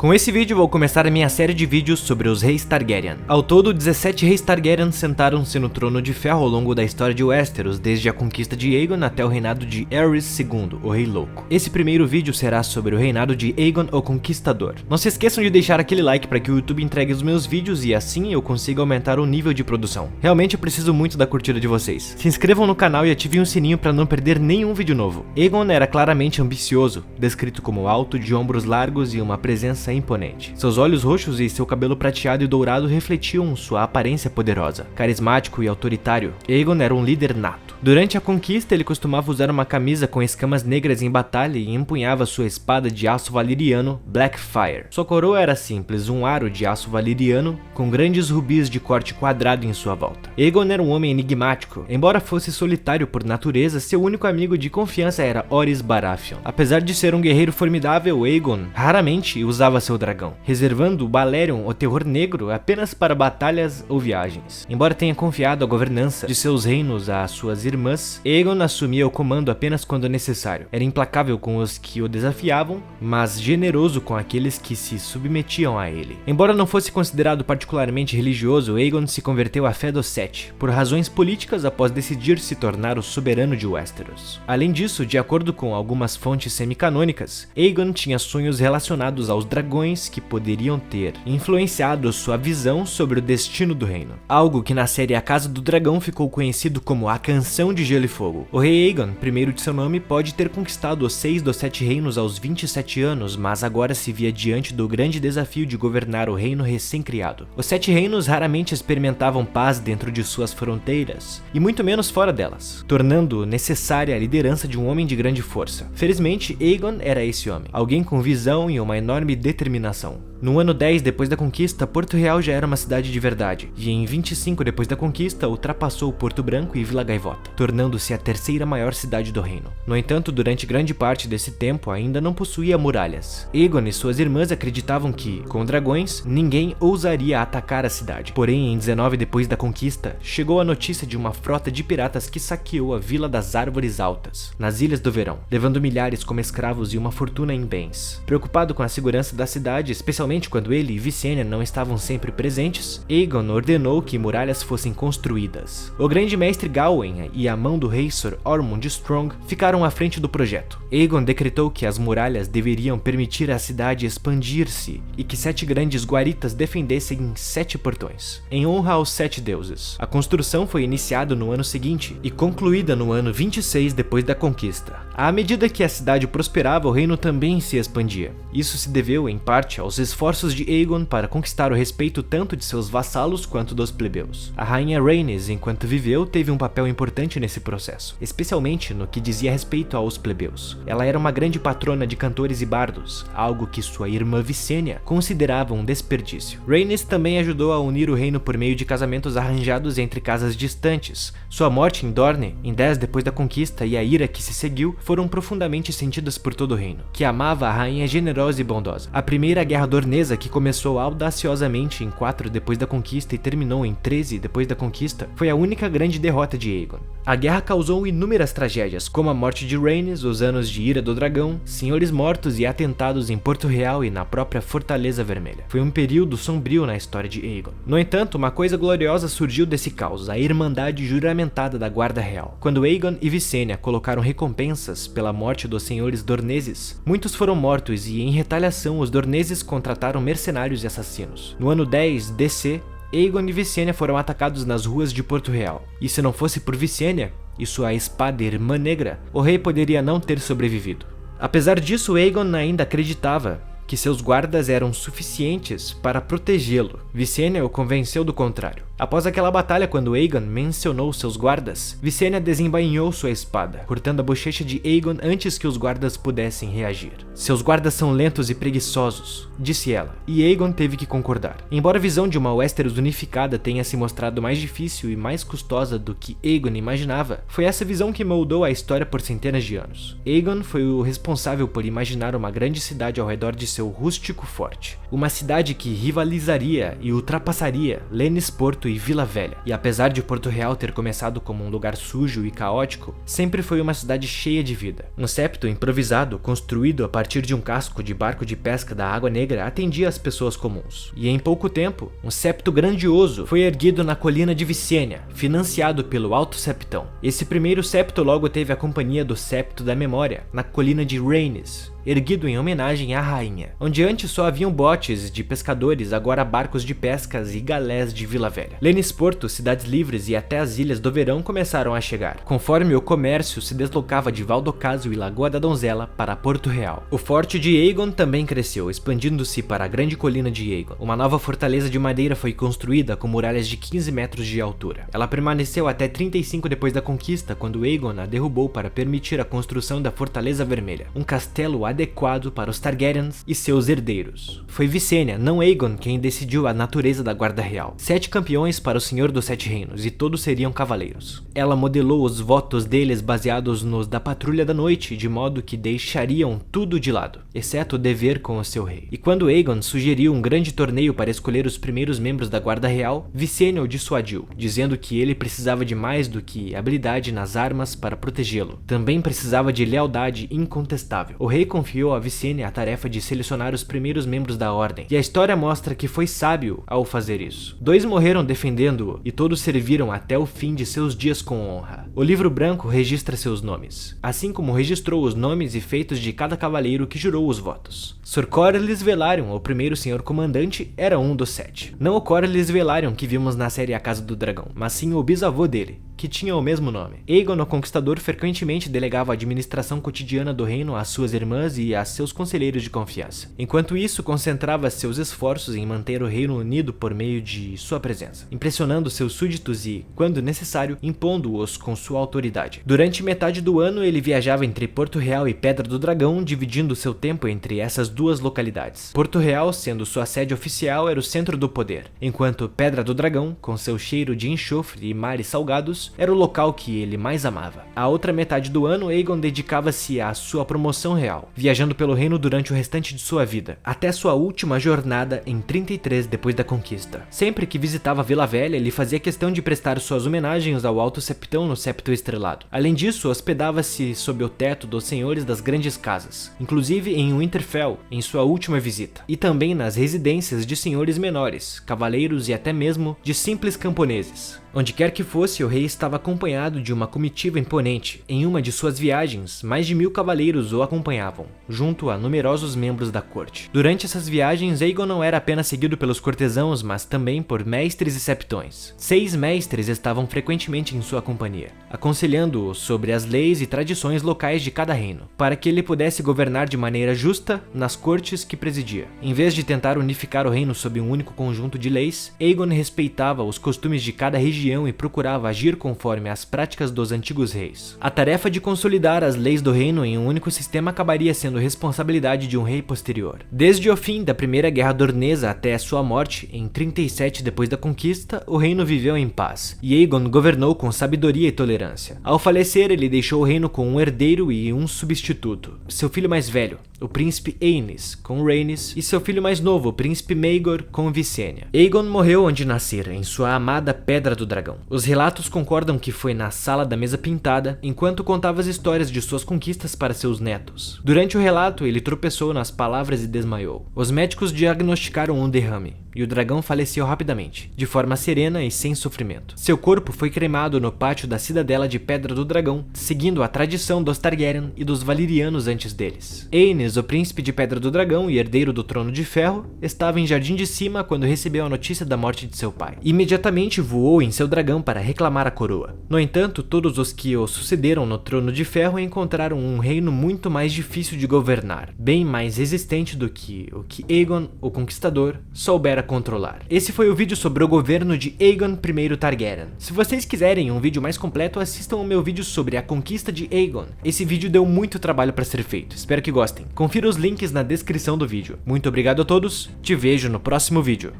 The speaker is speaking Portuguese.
Com esse vídeo vou começar a minha série de vídeos sobre os reis Targaryen. Ao todo, 17 reis Targaryen sentaram-se no trono de ferro ao longo da história de Westeros, desde a conquista de Aegon até o reinado de Aerys II, o Rei Louco. Esse primeiro vídeo será sobre o reinado de Aegon o Conquistador. Não se esqueçam de deixar aquele like para que o YouTube entregue os meus vídeos e assim eu consiga aumentar o nível de produção. Realmente eu preciso muito da curtida de vocês. Se inscrevam no canal e ativem o sininho para não perder nenhum vídeo novo. Aegon era claramente ambicioso, descrito como alto, de ombros largos e uma presença imponente. Seus olhos roxos e seu cabelo prateado e dourado refletiam sua aparência poderosa. Carismático e autoritário, Aegon era um líder nato. Durante a conquista, ele costumava usar uma camisa com escamas negras em batalha e empunhava sua espada de aço valeriano, Blackfyre. Sua coroa era simples, um aro de aço valeriano com grandes rubis de corte quadrado em sua volta. Aegon era um homem enigmático. Embora fosse solitário por natureza, seu único amigo de confiança era Orys Baratheon. Apesar de ser um guerreiro formidável, Aegon raramente usava seu dragão, reservando Balerion, o terror negro, apenas para batalhas ou viagens. Embora tenha confiado a governança de seus reinos a suas irmãs, Aegon assumia o comando apenas quando necessário. Era implacável com os que o desafiavam, mas generoso com aqueles que se submetiam a ele. Embora não fosse considerado particularmente religioso, Aegon se converteu à fé dos Sete, por razões políticas após decidir se tornar o soberano de Westeros. Além disso, de acordo com algumas fontes semicanônicas, Aegon tinha sonhos relacionados aos dragões que poderiam ter influenciado sua visão sobre o destino do reino. Algo que na série A Casa do Dragão ficou conhecido como a Canção de Gelo e Fogo. O rei Aegon, primeiro de seu nome, pode ter conquistado os 6 dos 7 reinos aos 27 anos, mas agora se via diante do grande desafio de governar o reino recém-criado. Os 7 reinos raramente experimentavam paz dentro de suas fronteiras, e muito menos fora delas, tornando necessária a liderança de um homem de grande força. Felizmente, Aegon era esse homem, alguém com visão e uma enorme determinação. No ano 10 depois da conquista, Porto Real já era uma cidade de verdade, e em 25 depois da conquista, ultrapassou Porto Branco e Vila Gaivota, tornando-se a terceira maior cidade do reino. No entanto, durante grande parte desse tempo, ainda não possuía muralhas. Aegon e suas irmãs acreditavam que, com dragões, ninguém ousaria atacar a cidade. Porém, em 19 depois da conquista, chegou a notícia de uma frota de piratas que saqueou a Vila das Árvores Altas, nas Ilhas do Verão, levando milhares como escravos e uma fortuna em bens. Preocupado com a segurança da cidade, especialmente quando ele e Visenya não estavam sempre presentes, Aegon ordenou que muralhas fossem construídas. O grande mestre Gawain e a mão do rei Sir Ormond Strong ficaram à frente do projeto. Aegon decretou que as muralhas deveriam permitir à cidade expandir-se e que 7 grandes guaritas defendessem 7 portões, em honra aos 7 deuses. A construção foi iniciada no ano seguinte e concluída no ano 26 depois da conquista. À medida que a cidade prosperava, o reino também se expandia. Isso se deveu, em parte, aos esforços de Aegon para conquistar o respeito tanto de seus vassalos quanto dos plebeus. A rainha Rhaenys, enquanto viveu, teve um papel importante nesse processo, especialmente no que dizia respeito aos plebeus. Ela era uma grande patrona de cantores e bardos, algo que sua irmã Visenya considerava um desperdício. Rhaenys também ajudou a unir o reino por meio de casamentos arranjados entre casas distantes. Sua morte em Dorne, em 10 depois da conquista, e a ira que se seguiu foram profundamente sentidas por todo o reino, que amava a rainha generosa e bondosa. A primeira guerra dornesa, que começou audaciosamente em 4 depois da conquista e terminou em 13 depois da conquista, foi a única grande derrota de Aegon. A guerra causou inúmeras tragédias, como a morte de Rhaenys, os anos de ira do dragão, senhores mortos e atentados em Porto Real e na própria Fortaleza Vermelha. Foi um período sombrio na história de Aegon. No entanto, uma coisa gloriosa surgiu desse caos, a Irmandade Juramentada da Guarda Real. Quando Aegon e Visenya colocaram recompensas pela morte dos senhores dorneses, muitos foram mortos e, em retaliação, os dorneses contrataram mercenários e assassinos. No ano 10 DC, Aegon e Visenya foram atacados nas ruas de Porto Real, e se não fosse por Visenya e sua espada Irmã Negra, o rei poderia não ter sobrevivido. Apesar disso, Aegon ainda acreditava que seus guardas eram suficientes para protegê-lo. Visenya o convenceu do contrário. Após aquela batalha, quando Aegon mencionou seus guardas, Visenya desembainhou sua espada, cortando a bochecha de Aegon antes que os guardas pudessem reagir. Seus guardas são lentos e preguiçosos, disse ela, e Aegon teve que concordar. Embora a visão de uma Westeros unificada tenha se mostrado mais difícil e mais custosa do que Aegon imaginava, foi essa visão que moldou a história por centenas de anos. Aegon foi o responsável por imaginar uma grande cidade ao redor de seu rústico forte, uma cidade que rivalizaria e ultrapassaria Lennisport Porto e Vila Velha, e apesar de Porto Real ter começado como um lugar sujo e caótico, sempre foi uma cidade cheia de vida. Um septo improvisado, construído a partir de um casco de barco de pesca da Água Negra, atendia as pessoas comuns. E em pouco tempo, um septo grandioso foi erguido na colina de Vicênia, financiado pelo Alto Septão. Esse primeiro septo logo teve a companhia do Septo da Memória, na colina de Raines, erguido em homenagem à rainha. Onde antes só haviam botes de pescadores, agora barcos de pescas e galés de Vila Velha. Lenis Porto, cidades livres e até as ilhas do verão começaram a chegar, conforme o comércio se deslocava de Valdocásio e Lagoa da Donzela para Porto Real. O forte de Aegon também cresceu, expandindo-se para a grande colina de Aegon. Uma nova fortaleza de madeira foi construída com muralhas de 15 metros de altura. Ela permaneceu até 35 depois da conquista, quando Aegon a derrubou para permitir a construção da Fortaleza Vermelha, um castelo adequado para os Targaryens e seus herdeiros. Foi Vicênia, não Aegon, quem decidiu a natureza da Guarda Real. 7 campeões para o Senhor dos Sete Reinos, e todos seriam cavaleiros. Ela modelou os votos deles baseados nos da Patrulha da Noite, de modo que deixariam tudo de lado, exceto o dever com o seu rei. E quando Aegon sugeriu um grande torneio para escolher os primeiros membros da Guarda Real, Vicênia o dissuadiu, dizendo que ele precisava de mais do que habilidade nas armas para protegê-lo. Também precisava de lealdade incontestável. O rei confiou a Vicênia a tarefa de selecionar os primeiros membros da ordem, e a história mostra que foi sábio ao fazer isso. 2 morreram defendendo-o, e todos serviram até o fim de seus dias com honra. O livro branco registra seus nomes, assim como registrou os nomes e feitos de cada cavaleiro que jurou os votos. Sir Corlys Velaryon, o primeiro senhor comandante, era um dos 7. Não o Corlys Velaryon que vimos na série A Casa do Dragão, mas sim o bisavô dele, que tinha o mesmo nome. Aegon, o Conquistador, frequentemente delegava a administração cotidiana do reino às suas irmãs e a seus conselheiros de confiança. Enquanto isso, concentrava seus esforços em manter o reino unido por meio de sua presença, impressionando seus súditos e, quando necessário, impondo-os com sua autoridade. Durante metade do ano, ele viajava entre Porto Real e Pedra do Dragão, dividindo seu tempo entre essas duas localidades. Porto Real, sendo sua sede oficial, era o centro do poder, enquanto Pedra do Dragão, com seu cheiro de enxofre e mares salgados, era o local que ele mais amava. A outra metade do ano, Aegon dedicava-se à sua promoção real, viajando pelo reino durante o restante de sua vida, até sua última jornada em 33 depois da conquista. Sempre que visitava Vila Velha, ele fazia questão de prestar suas homenagens ao Alto Septão no Septo Estrelado. Além disso, hospedava-se sob o teto dos senhores das grandes casas, inclusive em Winterfell, em sua última visita, e também nas residências de senhores menores, cavaleiros e até mesmo de simples camponeses. Onde quer que fosse, o rei estava acompanhado de uma comitiva imponente. Em uma de suas viagens, mais de 1000 cavaleiros o acompanhavam, junto a numerosos membros da corte. Durante essas viagens, Aegon não era apenas seguido pelos cortesãos, mas também por mestres e septões. 6 mestres estavam frequentemente em sua companhia, aconselhando-o sobre as leis e tradições locais de cada reino, para que ele pudesse governar de maneira justa nas cortes que presidia. Em vez de tentar unificar o reino sob um único conjunto de leis, Aegon respeitava os costumes de cada região e procurava agir conforme as práticas dos antigos reis. A tarefa de consolidar as leis do reino em um único sistema acabaria sendo responsabilidade de um rei posterior. Desde o fim da Primeira Guerra Dornesa até sua morte, em 37 depois da conquista, o reino viveu em paz, e Aegon governou com sabedoria e tolerância. Ao falecer, ele deixou o reino com um herdeiro e um substituto, seu filho mais velho, o príncipe Aenys, com Rhaenys, e seu filho mais novo, o príncipe Maegor, com Vicênia. Aegon morreu onde nascera, em sua amada Pedra do Dragão. Os relatos concordam que foi na Sala da Mesa Pintada, enquanto contava as histórias de suas conquistas para seus netos. Durante o relato, ele tropeçou nas palavras e desmaiou. Os médicos diagnosticaram um derrame, e o dragão faleceu rapidamente, de forma serena e sem sofrimento. Seu corpo foi cremado no pátio da cidadela de Pedra do Dragão, seguindo a tradição dos Targaryen e dos Valyrianos antes deles. Aenys, o príncipe de Pedra do Dragão e herdeiro do Trono de Ferro, estava em Jardim de Cima quando recebeu a notícia da morte de seu pai. Imediatamente voou em seu dragão para reclamar a coroa. No entanto, todos os que o sucederam no Trono de Ferro encontraram um reino muito mais difícil de governar, bem mais resistente do que o que Aegon, o Conquistador, soubera controlar. Esse foi o vídeo sobre o governo de Aegon I Targaryen. Se vocês quiserem um vídeo mais completo, assistam ao meu vídeo sobre a conquista de Aegon. Esse vídeo deu muito trabalho para ser feito, espero que gostem. Confira os links na descrição do vídeo. Muito obrigado a todos, te vejo no próximo vídeo.